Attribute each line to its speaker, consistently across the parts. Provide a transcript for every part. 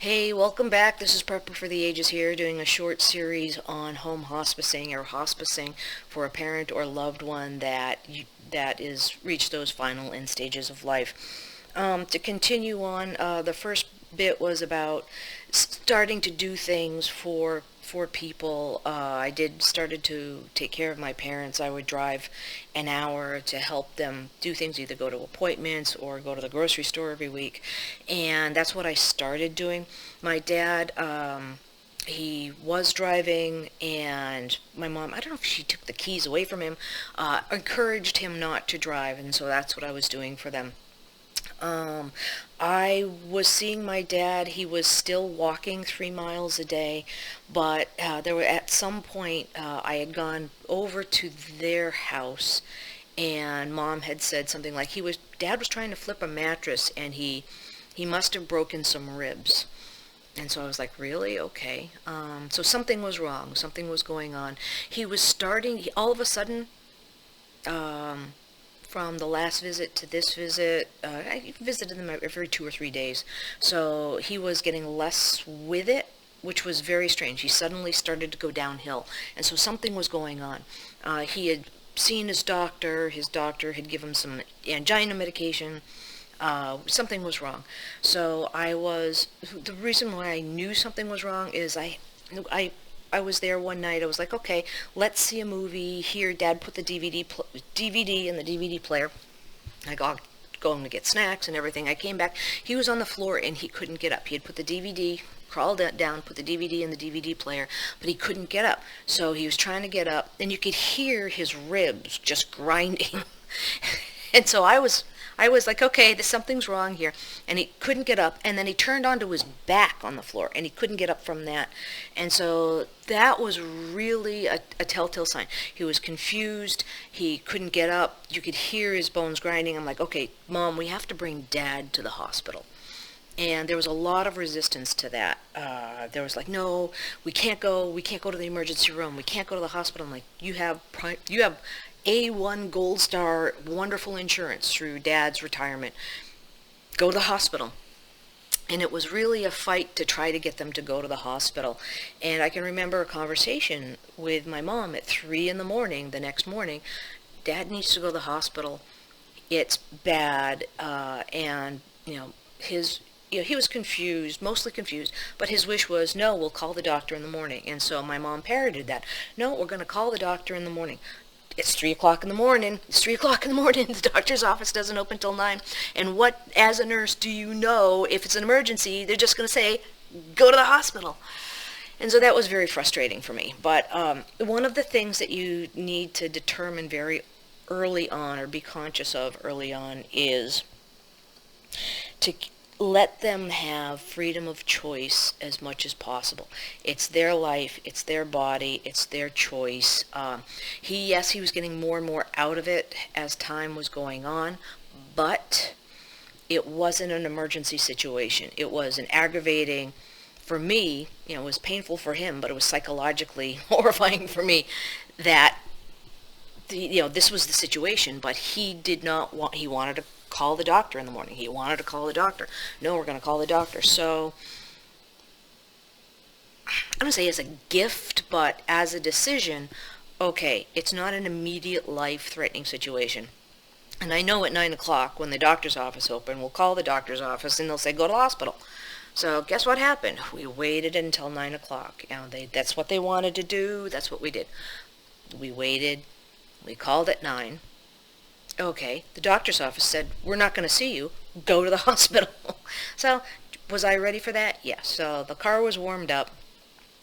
Speaker 1: Hey, welcome back. This is Prepper for the Ages here, doing a short series on home hospicing or hospicing for a parent or loved one that is reached those final end stages of life. To continue on, the first bit was about starting to do things for people. I did started to take care of my parents. I would drive an hour to help them do things, either go to appointments or go to the grocery store every week, and that's what I started doing. My dad, he was driving, and my mom, I don't know if she took the keys away from him, encouraged him not to drive, and so that's what I was doing for them. Um, I was seeing my dad. He was still walking 3 miles a day, but there were at some point I had gone over to their house, and Mom had said something like Dad was trying to flip a mattress, and he must have broken some ribs. And so I was like, really? Okay. So something was wrong. Something was going on. He was all of a sudden, um, from the last visit to this visit, I visited them every 2 or 3 days. So he was getting less with it, which was very strange. He suddenly started to go downhill. And so something was going on. He had seen his doctor. His doctor had given him some angina medication. Something was wrong. So the reason why I knew something was wrong is I, I was there one night. I was like, okay, let's see a movie. Here, Dad put the DVD in the DVD player. I got going to get snacks and everything. I came back. He was on the floor and he couldn't get up. He had put the DVD, crawled down, put the DVD in the DVD player, but he couldn't get up. So he was trying to get up, and you could hear his ribs just grinding. And so I was like, okay, something's wrong here. And he couldn't get up, and then he turned onto his back on the floor, and he couldn't get up from that. And so that was really a telltale sign. He was confused. He couldn't get up. You could hear his bones grinding. I'm like, okay, Mom, we have to bring Dad to the hospital. And there was a lot of resistance to that. There was like, no, we can't go to the emergency room, we can't go to the hospital. I'm like, you have A1 Gold Star wonderful insurance through Dad's retirement. Go to the hospital. And it was really a fight to try to get them to go to the hospital. And I can remember a conversation with my mom at 3 in the morning, the next morning. Dad needs to go to the hospital. It's bad. And, he was confused, mostly confused, but his wish was, no, we'll call the doctor in the morning. And so my mom parroted that. No, we're going to call the doctor in the morning. It's 3 o'clock in the morning. It's 3 o'clock in the morning. The doctor's office doesn't open till 9. And what, as a nurse, do you know if it's an emergency? They're just going to say, go to the hospital. And so that was very frustrating for me. But one of the things that you need to determine very early on, or be conscious of early on, is to let them have freedom of choice as much as possible. It's their life, it's their body, it's their choice. Yes, he was getting more and more out of it as time was going on, but it wasn't an emergency situation. It was an aggravating, for me, it was painful for him, but it was psychologically horrifying for me that this was the situation, but he did not want, he wanted to call the doctor in the morning. He wanted to call the doctor. No, we're going to call the doctor. So, I don't say as a gift, but as a decision, okay, it's not an immediate life-threatening situation. And I know at 9 o'clock, when the doctor's office opened, we'll call the doctor's office and they'll say, go to the hospital. So guess what happened? We waited until 9 o'clock. That's what they wanted to do. That's what we did. We waited. We called at 9. Okay, the doctor's office said, we're not going to see you. Go to the hospital. So, was I ready for that? Yes. So the car was warmed up.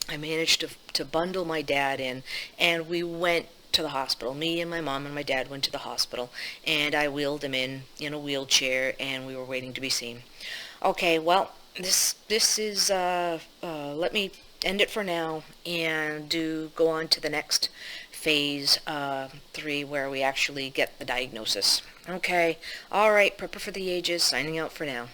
Speaker 1: I managed to bundle my dad in, and we went to the hospital. Me and my mom and my dad went to the hospital, and I wheeled him in a wheelchair, and we were waiting to be seen. Okay, well, this is, let me end it for now and go on to the next phase 3, where we actually get the diagnosis. Okay, all right, Prepper for the Ages, signing out for now.